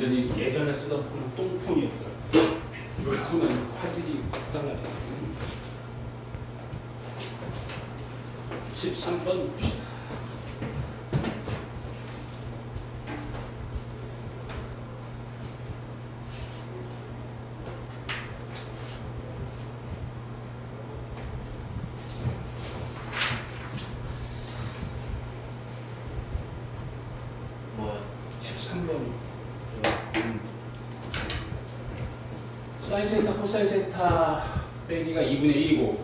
완전히 예전에 쓰던 폰은 똥폰이었더라고요. 이거는 화질이 달라졌어요. 13번 봅시다. 뭐 13번 사인 세타 코사인 세타 빼기가 2분의 1이고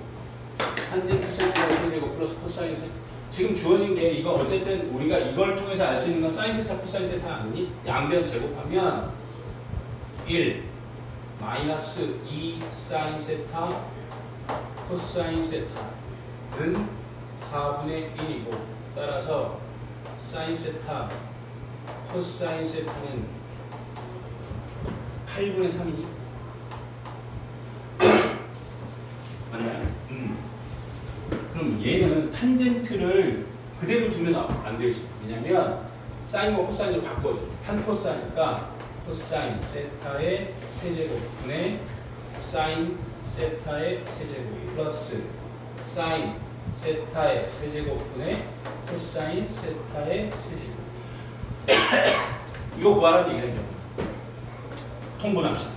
탄젠트 세타의 세제곱 플러스 코사인 세타. 지금 주어진 게 이거 어쨌든 우리가 이걸 통해서 알 수 있는 건 사인 세타 코사인 세타 아니니? 양변 제곱하면 1 마이너스 2 사인 세타 코사인 세타는 4분의 1이고 따라서 사인 세타 코사인 세타는 8분의 3이니? 맞나요? 그럼 얘는 탄젠트를 그대로 두면 안 되지. 왜냐면 사인과 코사인으로 바꿔줘. 탄 코사니까 코사인 세타의 세제곱분의 사인 세타의 세제곱 플러스 사인 세타의 세제곱분의 코사인 세타의 세제곱. 이거 구하라는 얘기죠. 통분합시다.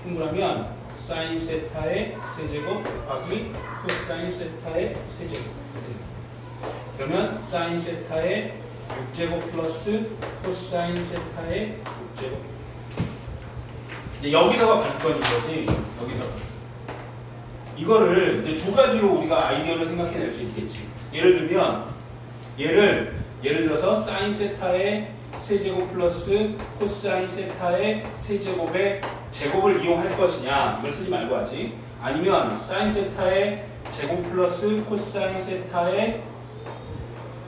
통분하면 사인 세타의 세제곱 곱하기 코사인 세타의 세제곱. 그러면 사인 세타의 6제곱 플러스 코사인 세타의 6제곱. 이제 여기서가 관건인 거지. 여기서. 이거를 이제 두 가지로 우리가 아이디어를 생각해낼 수 있겠지. 예를 들면 예를 들어서 사인 세타의 세제곱 플러스 코사인 세타의 세제곱의 제곱을 이용할 것이냐 이걸 쓰지 말고 하지. 아니면 사인 세타의 제곱 플러스 코사인 세타의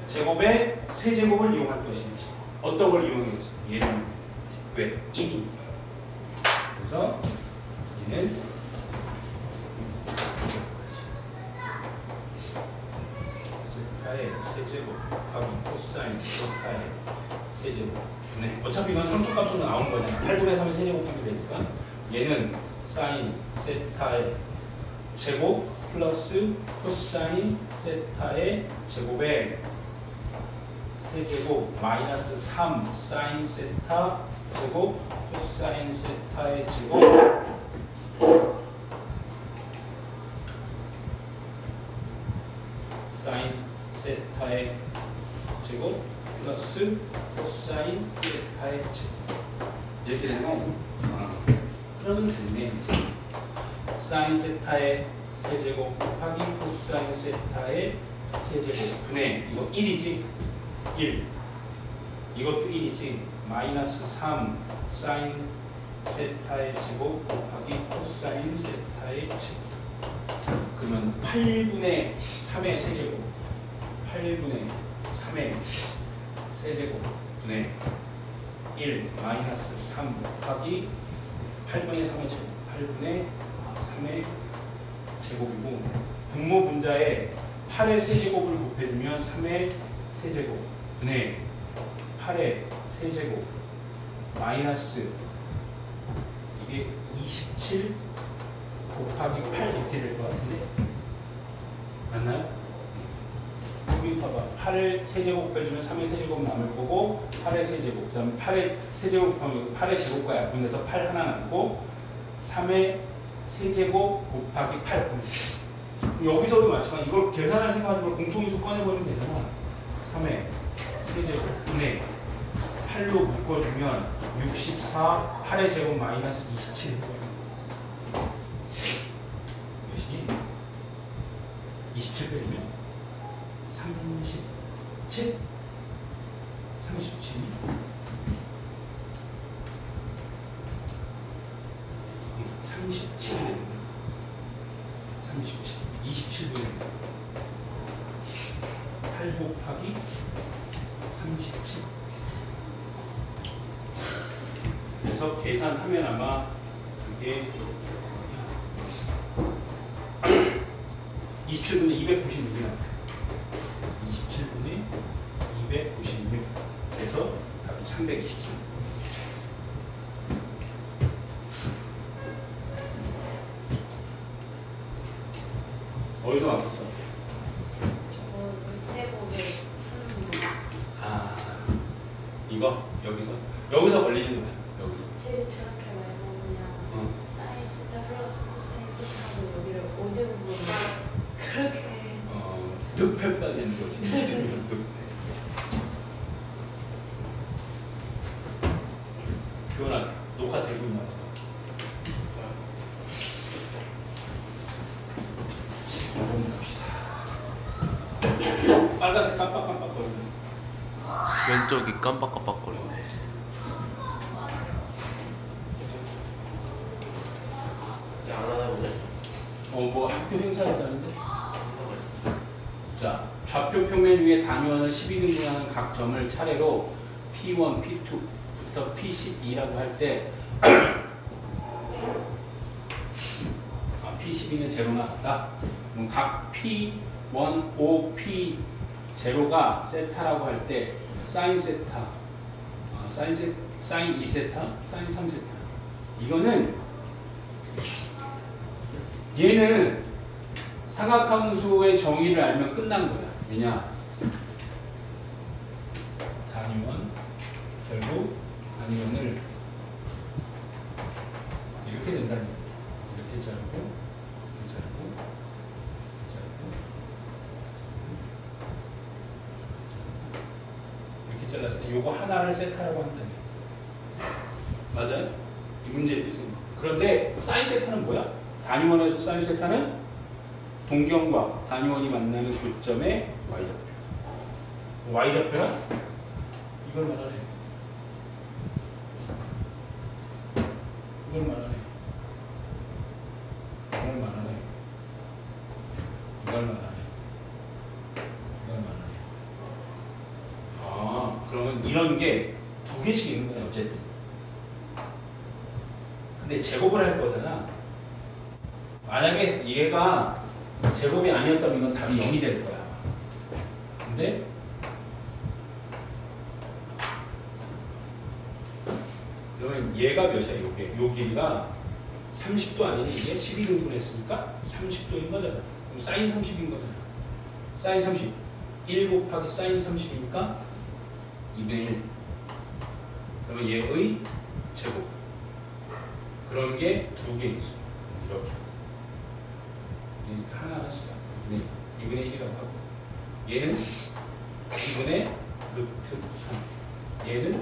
제곱의 세제곱을 이용할 것인지 어떤 걸 이용하겠어? 얘는 왜? 1이. 그래서 얘는 세타의 세제곱 하고 코사인 세타의 세제곱. 네. 어차피 이건 상수값으로 나오는 거잖아. 8분의 3의 세제곱하면 되니까 얘는 사인 세타의 제곱 플러스 코사인 세타의 제곱에 세제곱 마이너스 3 사인 세타 제곱 코사인 세타의 제곱 사인 세타의 제곱 플러스 코사인 세타의 제곱. 이렇게 되는 거. 그러면 됐네. 사인 세타의 세제곱 곱하기 코사인 세타의 세제곱 분의 이거 1이지? 1. 이것도 1이지? 마이너스 3 사인 세타의 제곱 곱하기 코사인 세타의 제곱. 그러면 8분의 3의 세제곱 8분의 3의 세제곱 분의 1 마이너스 3 곱하기 8분의 3의 제곱 8분의 3의 제곱이고 분모 분자에 8의 세제곱을 곱해주면 3의 세제곱 분의 8의 세제곱 마이너스 이게 27 곱하기 8 이렇게 될 것 같은데 맞나요? 여기 봐봐. 8의 세제곱 빼주면 3의 세제곱 남을 거고 8의 세제곱 그 다음에 8의 세제곱 곱하면 8의 제곱과 약분해서 8 하나 남고 3의 세제곱 곱하기 8 여기서도 마찬가지. 이걸 계산할 생각하지 말고 공통인수 꺼내버리면 되잖아. 3의 세제곱 분의 8로 묶어주면 64 8의 제곱 마이너스 27 몇이니? 27 빼주면 37? 37? 37이 되는 거야. 37. 27분의 8 곱하기 37. 그래서 계산하면 아마 그게 27분의 296이 나와요. 27분의 296. 그래서 답이 323. 어디서 막혔어? 저거 물대고에 푸는 거. 아, 이거? 여기서 걸리는 거야. 여기서. 제일 저렇게 말고 그냥 사인 세타 플러스 코사인 세타로 여기를 오제곱으로 그렇게. 득패 빠지는 거지. 득패. 규현아, 녹화 되고 있나 봐. 자, 15분 갑시다. 빨간색 깜빡깜빡 거리네. 왼쪽이 깜빡깜빡거리네. 안 하나 보네. 뭐 학교 행사했다는데? 자, 좌표 평면 위에 단위원을 12등분하는 각 점을 차례로 P1, P2부터 P12라고 할 때 P12는 제로나 같다. 그럼 각 P1, 5, P0가 세타라고 할 때 사인 세타, 사인 2세타, 사인 3세타. 이거는 얘는 사각함수의 정의를 알면 끝난 거야. 왜냐? 단위원, 결국 단위원을 이렇게 된다는 얘기야. 이렇게 자르고, 이렇게 자르고, 이렇게 자르고, 이렇게 잘랐을 때 요거 하나를 세타라고 한다는 얘기야. 맞아요? 이 문제에 대해서. 그런데 사인 세타는 뭐야? 단위원에서 사인 세타는 동경과 단위원이 만나는 교점의 y좌표. y좌표야? 이걸 말하네. 이걸 말하네. 이걸 말하네. 이걸 말하네. 이걸 말하네. 아, 그러면 이런 게 두 개씩 있는 거네, 어쨌든. 근데 제곱을 할 거잖아. 만약에 얘가 제곱이 아니었다면 이건 답이 0이 될 거야. 근데 그러면 얘가 몇이야? 요 길이가 30도 아니니 이게 12등분 했으니까 30도인 거잖아. 그럼 사인 30인 거잖아. 사인 30. 1 곱하기 사인 30이니까 2분의 1. 그러면 얘의 제곱. 그런 게 두 개 있어. 이렇게. 그러니까 하나씩 2분의 1이라고 하고 얘는 2분의 루트 3 얘는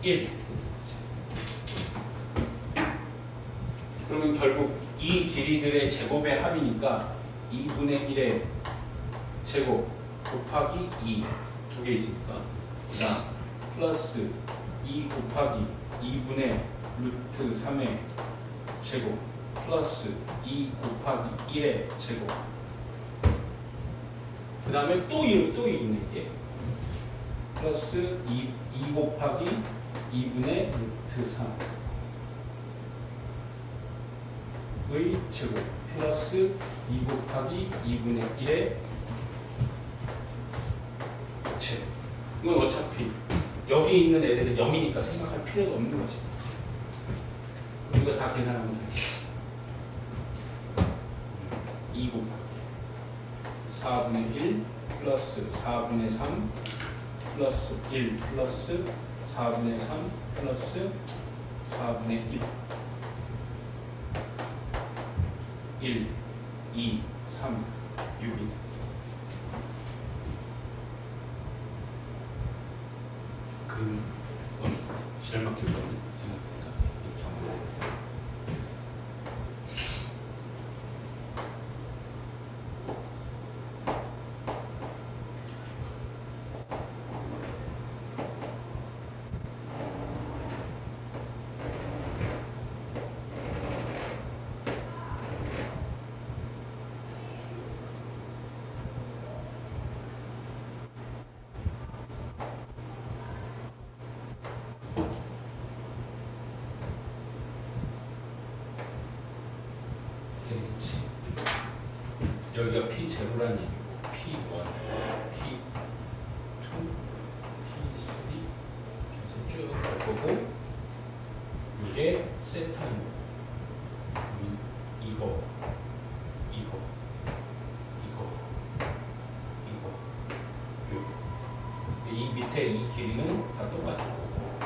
1. 그러면 결국 이 길이들의 제곱의 합이니까 2분의 1의 제곱 곱하기 2 두 개 있으니까 그 다음 플러스 2 곱하기 2분의 루트 3의 제곱 플러스 2 곱하기 1의 제곱 그 다음에 또 있는 게 플러스 2 곱하기 2분의 루트 3의 제곱 플러스 2 곱하기 2분의 1의 제곱. 이건 어차피 여기 있는 애들은 0이니까 생각할 필요도 없는 거지. 이거 다 계산하면 돼. 2 곱하기 4분의 1 플러스 4분의 3 플러스 1 플러스 4분의 3 플러스 4분의 1 1, 2, 3, 6이 지랄 막힐 거는 생각보다 이렇게 하면 되겠지. 여기가 P0란 얘기고 P1, P2, P3 이렇게 쭉 갈 거고 이게 세타인 이거 밑에 이 길이는 다 똑같은 거고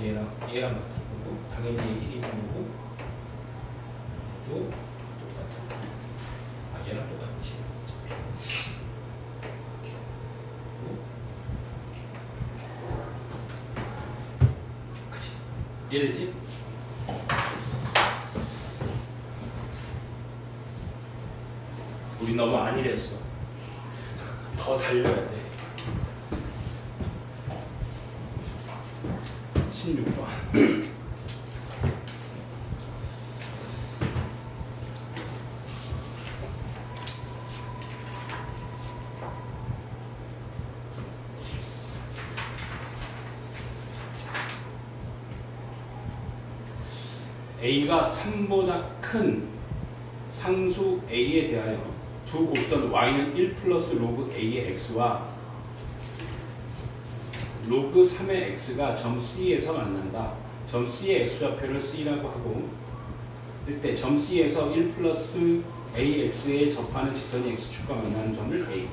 얘랑 같은 거고 당연히 1이 거고 또 똑같은 거. 아 얘랑 똑같지. 그치? 이해됐지? 우리 너무 안일했어. 더 달려야 돼. 16번. A가 3보다 큰 상수 A에 대하여 두 곡선 y는 1 플러스 로그 A의 x와 로그 3의 x가 점 C에서 만난다. 점 C의 x좌표를 C라고 하고 이때 점 C에서 1 플러스 AX에 접하는 직선이 x축과 만나는 점을 A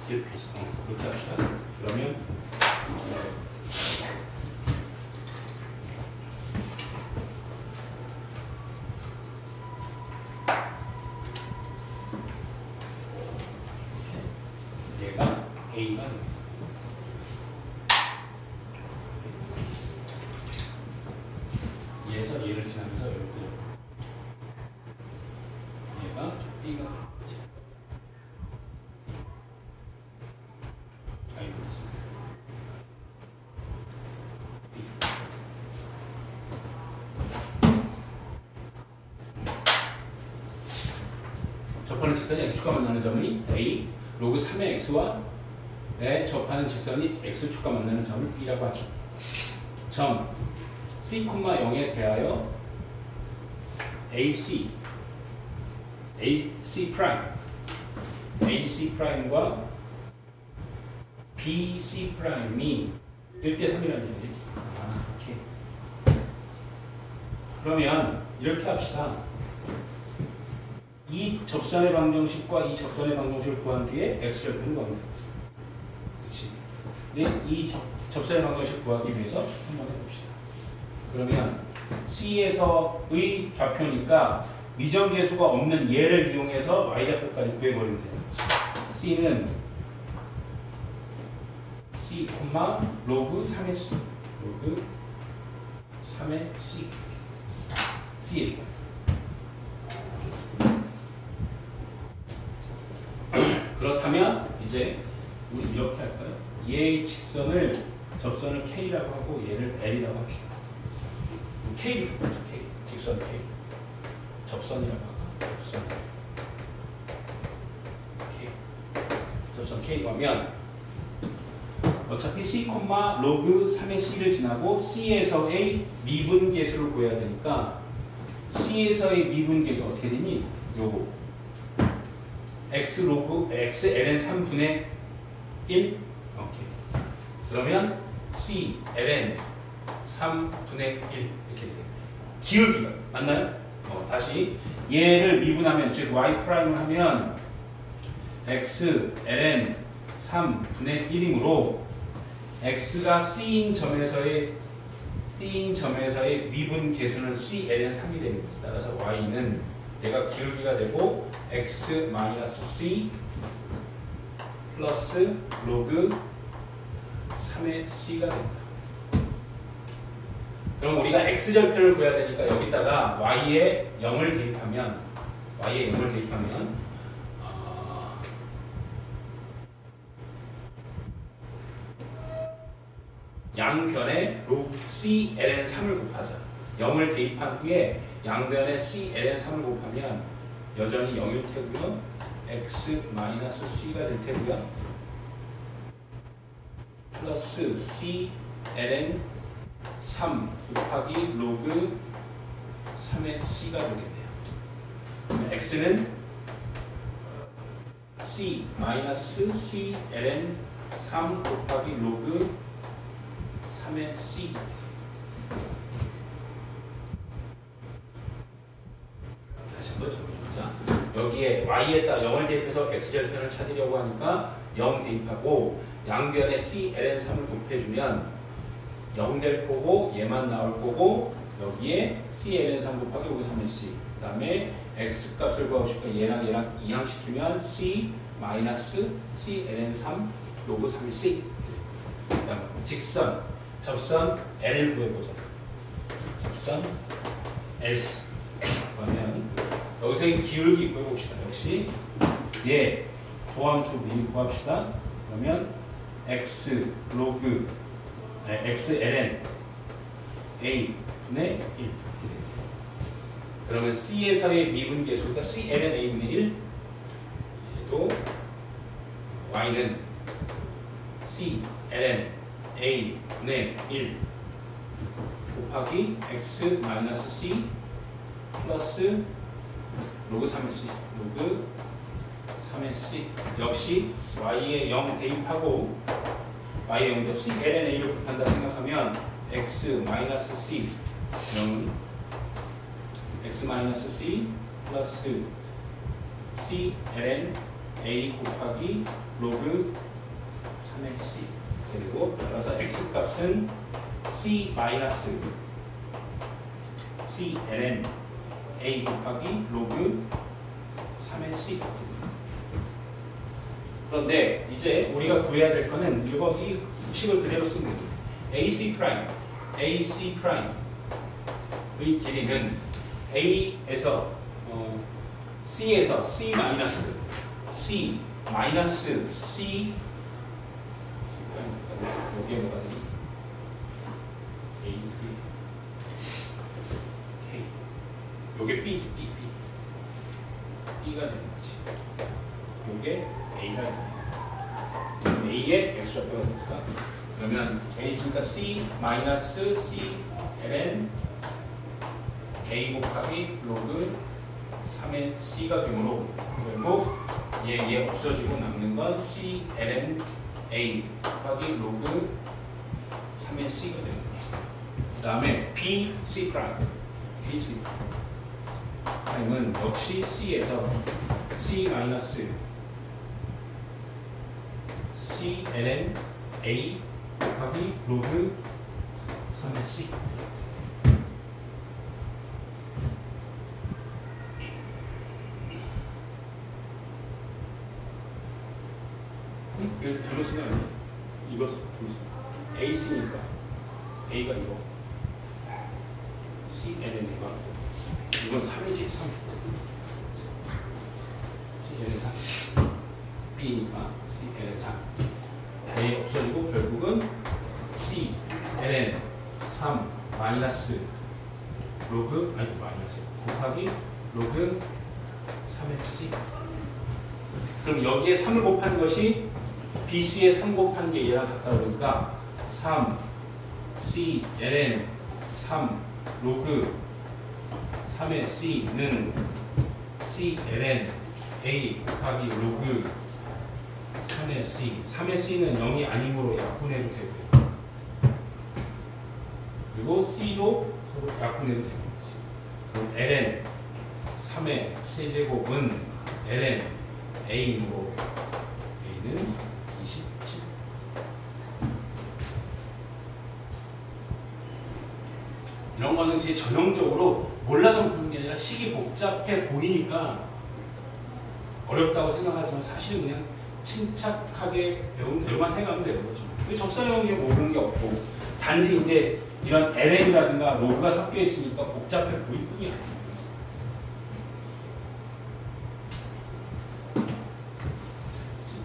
1 플러스 그렇게 합시다. 그러면 얘가 A가 얘에서 얘를 지나면서 이렇게 얘가 B가 A가 됐습니다. B 접하는 직선이 x축과 만나는 점이 A 로그 3의 x와 접하는 직선이 x축과 만나는 점을 B라고 하죠. 점 C, 0에 대하여 AC 프라임과 BC 프라임이 1대3이라는 얘기. 오케이. 그러면 이렇게 합시다. 이 접선의 방정식과 이 접선의 방정식을 구한 뒤에 x절편을 구하면 됩니다. 그치? 이 접선의 방정식 구하기 위해서 한번 해봅시다. 그러면 C에서의 좌표니까 미정계수가 없는 얘를 이용해서 y좌표까지 구해버리면 돼요. C는 C, 로그 3의 수 로그 3의 C C의 조 그렇다면 이제 우리 이렇게 할까요? 얘의 직선을 접선을 K라고 하고 얘를 L이라고 합시다. K, 직선 K 접선이라고 할까? 접선 K고 하면 어차피 C, 로그 3의 C를 지나고 C에서의 미분계수를 구해야 되니까 C에서의 미분계수 어떻게 되니? 요거 x 로그 x ln 3분의 1 오케이. 그러면 C ln 3분의 1 이렇게 돼요. 기울기가 맞나요? 다시 얘를 미분하면 즉 y 프라임을 하면 x ln 3분의 1이므로 x가 C인 점에서의 미분 계수는 C ln 3이 되는 거죠. 따라서 y는 얘가 기울기가 되고 x C 플러스 로그 3의 C가 된다. 그럼 우리가 x절편을 구해야 되니까 여기다가 y에 0을 대입하면 양변에 로그 C ln 3을 곱하자. 0을 대입한 후에 양변에 C ln 3을 곱하면 여전히 0일 테고요. x C가 될 테고요. 플러스 C ln 3 곱하기 로그 3의 C가 되겠네요. x는 C ln 3 곱하기 로그 3의 C 다시 한번 적어보자. 여기에 y에다 0을 대입해서 x절편을 찾으려고 하니까 0 대입하고 양변에 C, ln 3을 곱해주면 0 될 거고 얘만 나올 거고 여기에 C, ln 3 곱하기 여기 3의 C 그 다음에 x 값을 구하고 싶으니까 얘랑 이항시키면 C 마이너스 C, ln 3 로그 3의 C 그 다음 직선 접선 L 구해보자. 접선 L 그러면 여기서 이 기울기 구해봅시다. 역시 얘 도함수 미리 구합시다. 그러면 x 로그 x ln a 분의 1 그러면 C에서의 미분계수가 C ln a 분의 1 얘도 y는 C ln a 분의 1 곱하기 x 마이너스 c 플러스 로그 3의 c 로그 3의 c 역시 y에 0 대입하고 y에 0 대 c ln a를 곱한다 생각하면 x 마이너스 c 0 x 마이너스 c 플러스 c ln a 곱하기 로그 3의 c 그리고 따라서 x 값은 c 마이너스 c ln a 곱하기 로그 3의 c 그런데 이제 우리가 구해야 될 거는 이거 이 식을 그대로 쓰면 됩니다. ac prime 의 길이는 a에서 c에서 c 마이너스 c 마이너스 c 여기에 뭐가 되니? A, B, K. 요게 B지, B. B가 되는 거지. 요게 A가 되는 거야. A의 X좌표가 되니까. 그러면 A 있으니까 C 마이너스 C ln A 곱하기 로그 3의 C가 되므로 결국 얘 없어지고 남는 건 C ln A 곱하기 로그 3의 C가 되는 거예요. 그 다음에 B, C 프라임. B, C 프라임은 역시 C에서 C 마이너스 C ln A 곱하기 로그 3의 C 이거 별로 쓰면 안 돼. 이거 A 쓰니까 A가 이거 C ln A가 이건 3이지 3 C ln 3 B니까 C ln 3 A 없어지고 결국은 C ln 3 마이너스 로그 아니 마이너스 곱하기 로그 3의 C 그럼 여기에 3을 곱한 것이 BC에 3 곱한 게 얘랑 같다 그러니까 3 C ln 3 로그 3의 C는 C ln A 곱하기 로그 3의 C 3의 C는 0이 아니므로 약분해도 되고요. 그리고 C도 서로 약분해도 되는 거지. 그럼 ln 3의 세제곱은 ln A이므로 A는 27 이런 거는 제 전형적으로 몰라서 보는 게 아니라 식이 복잡해 보이니까 어렵다고 생각하지만 사실은 그냥 침착하게 배운 대로만 해가면 되는 거죠. 접선형 게 모르는 게 없고 단지 이제 이런 ln이라든가 로그가 섞여 있으니까 복잡해 보일 뿐이야.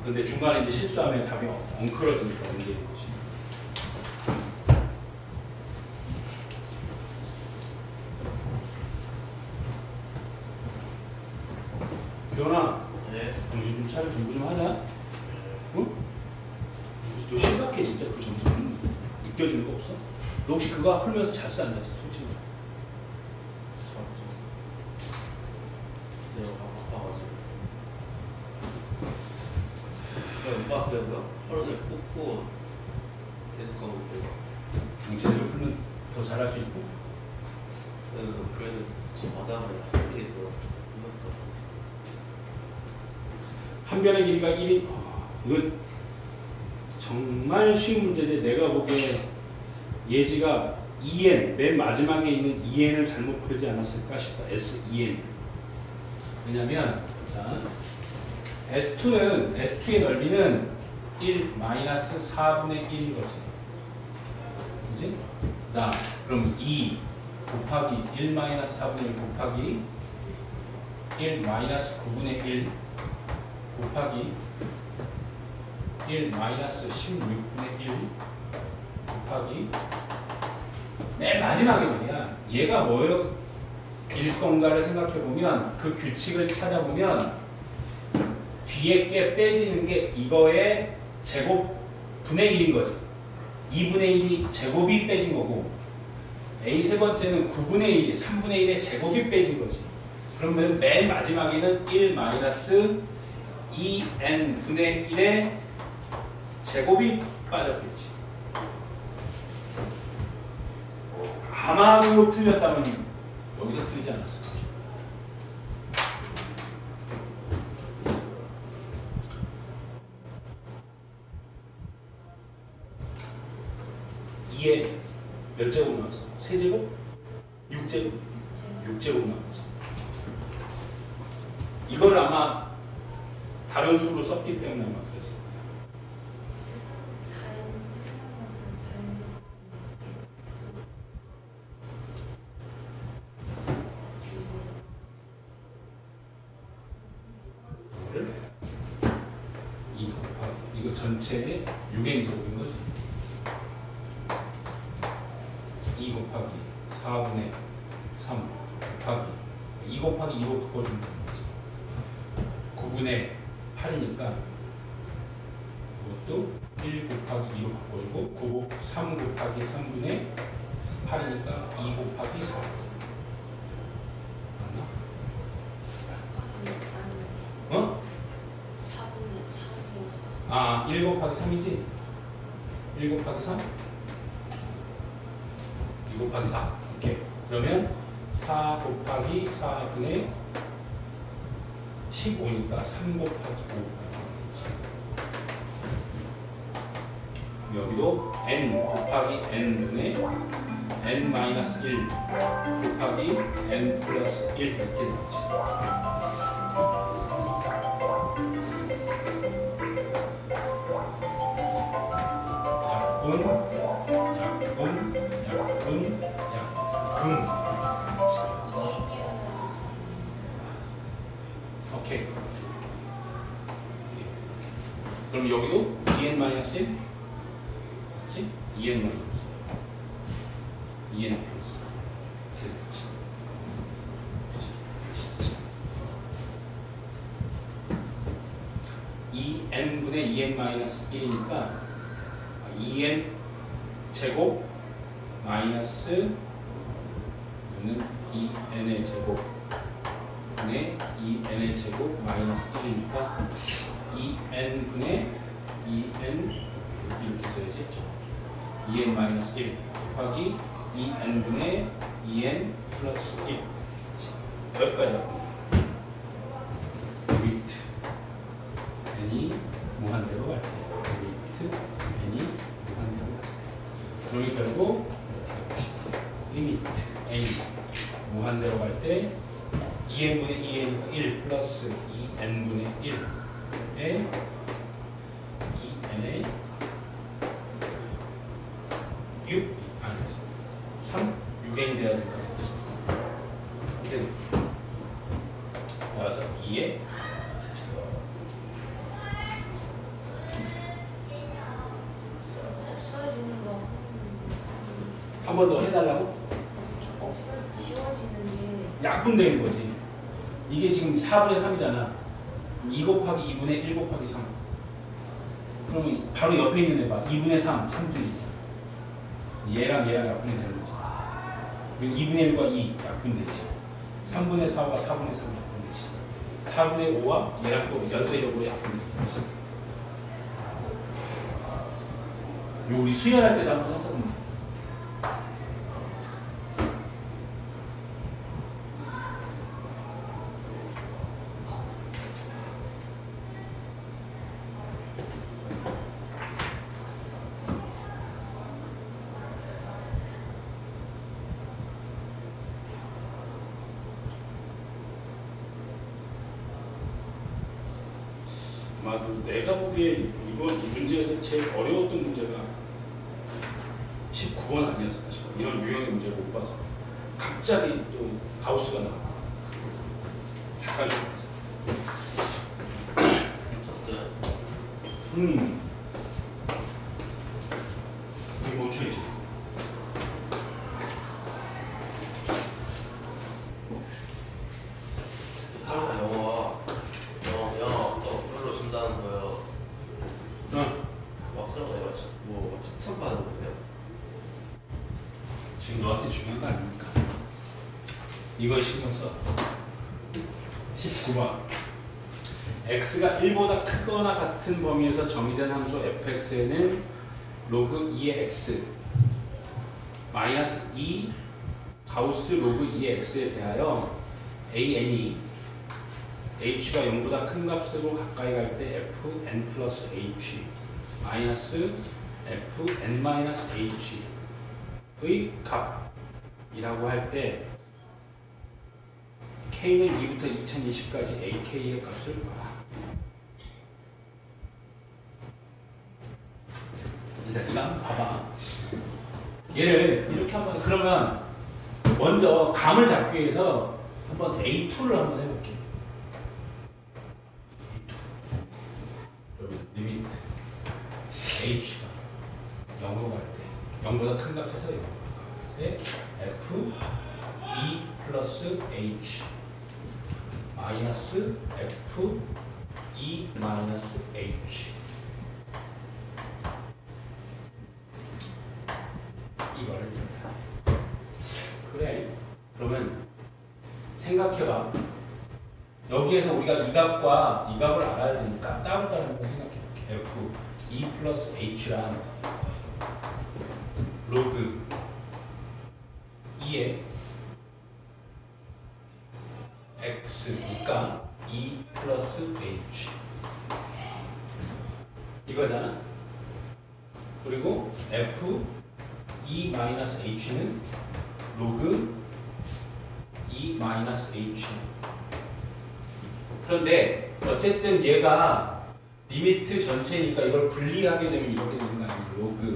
근데 중간에 이제 실수하면 답이 엉클어지니까 문제인 거지. 기현아, 네. 정신 좀 차려 공부 좀 하자. 응? 너 심각해 진짜 그 점수는 느껴지는 거 없어? 너 혹시 그거 풀면서 잤어 안 잤어? 솔직히. 내가 바빠가지고. 못 봤어요, 저. 하루 종일 코 계속 가고 있대요. 제대로 풀면 더 잘할 수 있고. 그래도 지금 맞아하면 크게 들어갔을 것 같아요. 한 변의 길이가 1인 이건 정말 쉬운 문제인데 내가 보기에 예지가 EN 맨 마지막에 있는 EN을 잘못 풀지 않았을까 싶다. SEN. 왜냐면 자 S2의 넓이는 1-4분의 1인 거지. 그지? 그럼 2 곱하기 1-4분의 1 곱하기 1-9분의 1 곱하기 1-16분의 1 곱하기 맨 마지막에 말이야. 얘가 뭐일 건가를 생각해 보면 그 규칙을 찾아보면 뒤에 게 빼지는 게 이거의 제곱 분의 1인 거지. 2분의 1이 제곱이 빼진 거고 A 세 번째는 9분의 1이 3분의 1의 제곱이 빼진 거지. 그러면 맨 마지막에는 1-2n 분의 1의 제곱이 빠졌겠지. 아마도 틀렸다면 여기서 틀리지 않았을 거야. 이에 몇 제곱 나왔어? 세제곱? 6제곱? 6제곱 나왔지. 이걸 아마 다른 수로 썼기 때문에 아마 그랬어. 이거 전체의 6n 제곱인 거지. 2 곱하기 4분의 3 곱하기 2 곱하기 2로 바꿔주면 되는 거지. 9분의 8이니까 이것도 1 곱하기 2로 바꿔주고 3 곱하기 3분의 8이니까 2 곱하기 4 맞나? 어? 1 곱하기 3이지? 1 곱하기 3? 2 곱하기 4. 오케이. 그러면 4 곱하기 4분의 15니까 3 곱하기 5. 여기도 n 곱하기 n분의 n-1 곱하기 n 플러스 1 이렇게 되겠지. 약분. 오케이. 그럼 여기도 2n-1 맞지? 2n-2n 플러스 그렇지. 2n분의 2n-1이니까 2n 제곱 마이너스 이거는 2n의 제곱 분의 2n의 제곱 마이너스 1이니까 2n분의 2n 이렇게 써야지. 2n 마이너스 1 곱하기 2n분의 2n 플러스 1 여기까지 하고 리미트 n이 무한대로 갈 때 리미트 n이 무한대로 갈 때 그러니 결국 리미트 n이 무한대로 갈 때 2n분의 2n이니까 1 플러스 2n분의 1에 2n의 6 아니 3 6n이 돼야 된다고 했습니다. 이렇게 따라서 2에 없어지는 거. 한 번 더 해달라고? 지워지는 게 약분되는 거지. 이게 지금 4분의 3이잖아. 2 곱하기 2분의 1 곱하기 3. 그러면 바로 옆에 있는 애 봐. 2분의 3, 3분의 2잖아. 얘랑 얘랑 약분이 되는 거지. 그리고 2분의 1과 2 약분되지. 3분의 4와 4분의 3 약분되지. 4분의 5와 얘랑 또 연쇄적으로 약분되지. 요 우리 수열할 때도 한번 했었는데. 아마도 내가 보기에 이번 이 문제에서 제일 어려웠던 문제가 19번 아니었을까 싶어. 이런 유형의 문제를 못 봐서 갑자기 또 가우스가 나와. 잠깐 좀 쳤어요. 이게 못 쳐야지. 하루가 영어 또 풀로 준다는 거예요. 응. 막상 내가 뭐 합참 받은 거예요? 지금 너한테 중요한 거 아닙니까? 이걸 신경 써. 19번. x가 1보다 크거나 같은 범위에서 정의된 함수 fx에는 로그 2의 x 마이너스 2 가우스 로그 2의 x에 대하여 an이 h가 0보다 큰 값으로 가까이 갈 때 fn 플러스 h 마이너스 fn 마이너스 h의 값이라고 할 때 K는 2부터 2020까지 AK의 값을 봐. 일단 이거 한번 봐봐. 얘를 이렇게 한번 그러면 먼저 감을 잡기 위해서 한번 A2를 한번 해볼게. A2. 그러면 리미트 H가 0으로 갈 때 0보다 큰 값에서 0으로 갈 때 F E 플러스 H 마이너스 F E 마이너스 H 이거를 그래. 그러면 생각해봐. 여기에서 우리가 이 값과 이 값을 알아야 되니까 따로따로 한번 생각해볼게. F E 플러스 H란 로그 2의 x니까 2 플러스 h 이거잖아. 그리고 f e 마이너스 h는 로그 2 마이너스 h. 그런데 어쨌든 얘가 리미트 전체니까 이걸 분리하게 되면 이렇게 되는 거 아니에요. 로그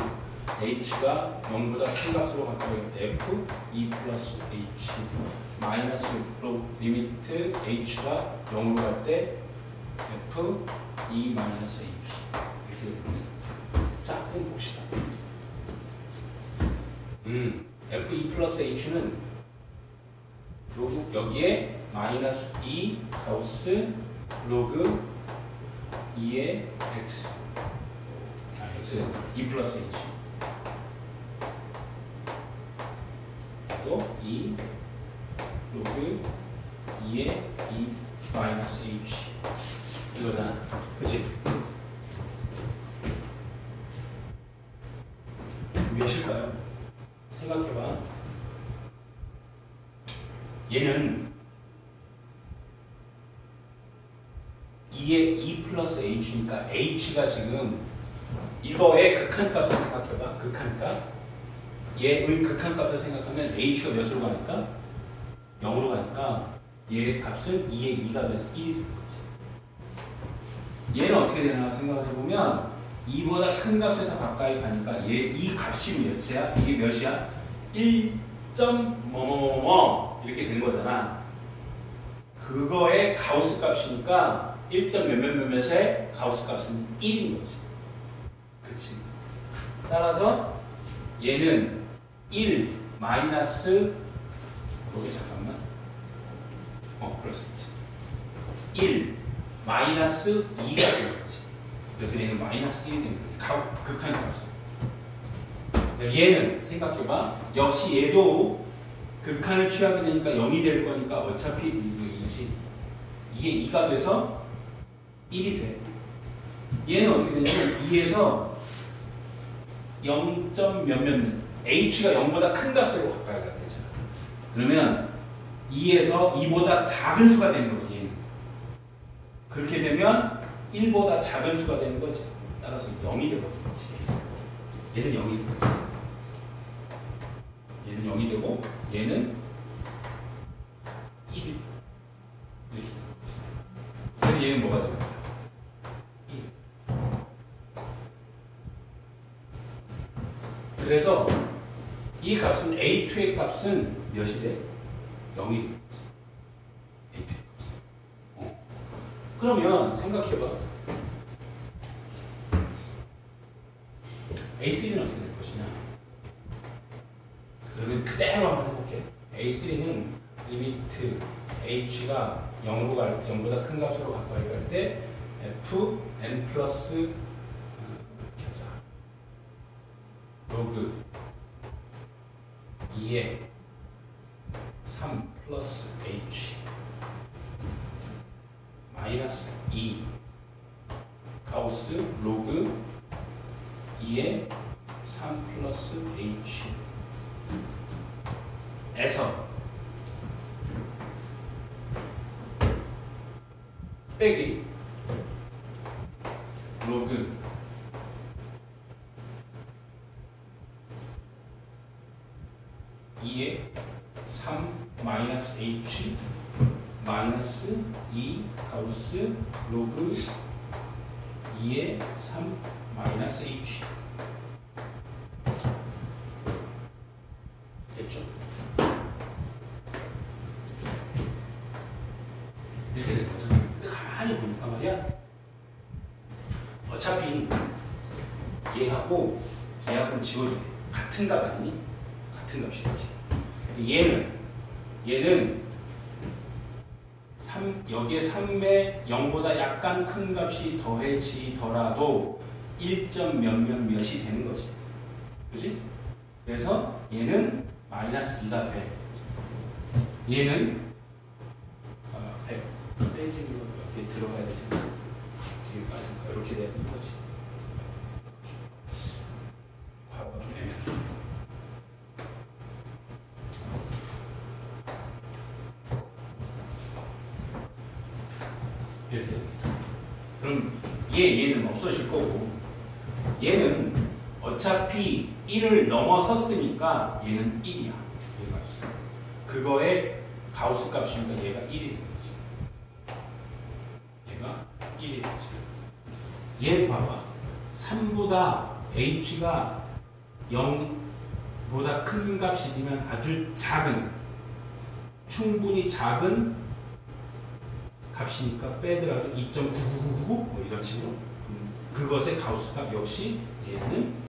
h가 0보다 큰 값으로 가까이 f e 플러스 h 마이너스 리미트 h가 0으로 갈 때 f e 마이너스 h 이렇게 됩니다. 자, 그럼 봅시다. f e 플러스 h는 로그 여기에 마이너스 2 가우스 로그 2의 x x e 플러스 h 또 2 로그 2의 2 마이너스 h 이거잖아. 그치? 몇일까요? 생각해봐. 얘는 2의 2 플러스 h니까 h가 지금 이거의 극한값을 생각해봐. 극한값. 얘의 극한값을 생각하면 h가 몇으로 가니까? 0으로 가니까 얘의 값은 2의 2가 돼서 1이 되는 거지. 얘는 어떻게 되나 생각을 해보면 2보다 큰 값에서 가까이 가니까 얘 이 값이 몇이야? 이게 몇이야? 1점 뭐뭐뭐뭐 이렇게 되는 거잖아. 그거의 가우스 값이니까 1점 몇몇몇몇의 가우스 값은 1인 거지. 그치? 따라서 얘는 1 마이너스 여기 잠깐만. 그럴 수 있지. 1 마이너스 2가 되는 거지. 그래서 얘는 마이너스 1이 되는 거지. 극한 값은. 얘는 생각해봐. 역시 얘도 극한을 취하게 되니까 0이 될 거니까 어차피 2지. 이게 2가 돼서 1이 돼. 얘는 어떻게 되냐면 2에서 0. 몇몇 h가 0보다 큰 값으로 가까이 가야 되잖아. 그러면 2에서 2보다 작은 수가 되는 거지. 얘는. 그렇게 되면 1보다 작은 수가 되는 거지. 따라서 0이 되거든. 얘는 0이 되고 얘는 0이 되고 얘는 1이 이렇게 되는 거지. 그래서 얘는 뭐가 되는 거야? 그래서 이 값은 A2의 값은 몇이 돼? 0이 돼. A2의 값. 그러면 생각해봐. A3는 어떻게 될 것이냐? 그러면 그대로 한번 해볼게. A3는 리미트 h가 0보다 큰 값으로 가까이 갈 때 fn 플러스 이렇게 하자. 로그 2에 3 플러스 h 마이너스 2 가우스 로그 2에 3 플러스 h 에서 빼기 로그 2에 3 마이너스 h 마이너스 2 가우스 로그 2에 3 마이너스 h 됐죠? 이렇게 된 거죠. 근데 가만히 보니까 말이야, 어차피 얘하고는 지워져야 돼. 같은 값 아니니? 같은 값이 되지. 얘는 여기에 3에 0보다 약간 큰 값이 더해지더라도 1점 몇이 되는 거지. 그치? 그래서 얘는 마이너스 2가 돼. 얘는 100. 빼지는 거 이렇게 들어가야 되지. 뒤에 빠질까? 이렇게 되는 거지. 과거가 좀 애매해. 이렇게 됩니다. 그럼 얘는 없어질 거고, 얘는 어차피 1을 넘어섰으니까 얘는 1이야. 얘가 있어. 그거의 가우스 값이니까 얘가 1이 되는 거지. 얘가 1이 되지. 얘 봐봐. 3보다 h가 0보다 큰 값이지만 아주 작은, 충분히 작은 값이니까 빼더라도 2.9999 뭐 이런 식으로 그것의 가우스 값 역시 얘는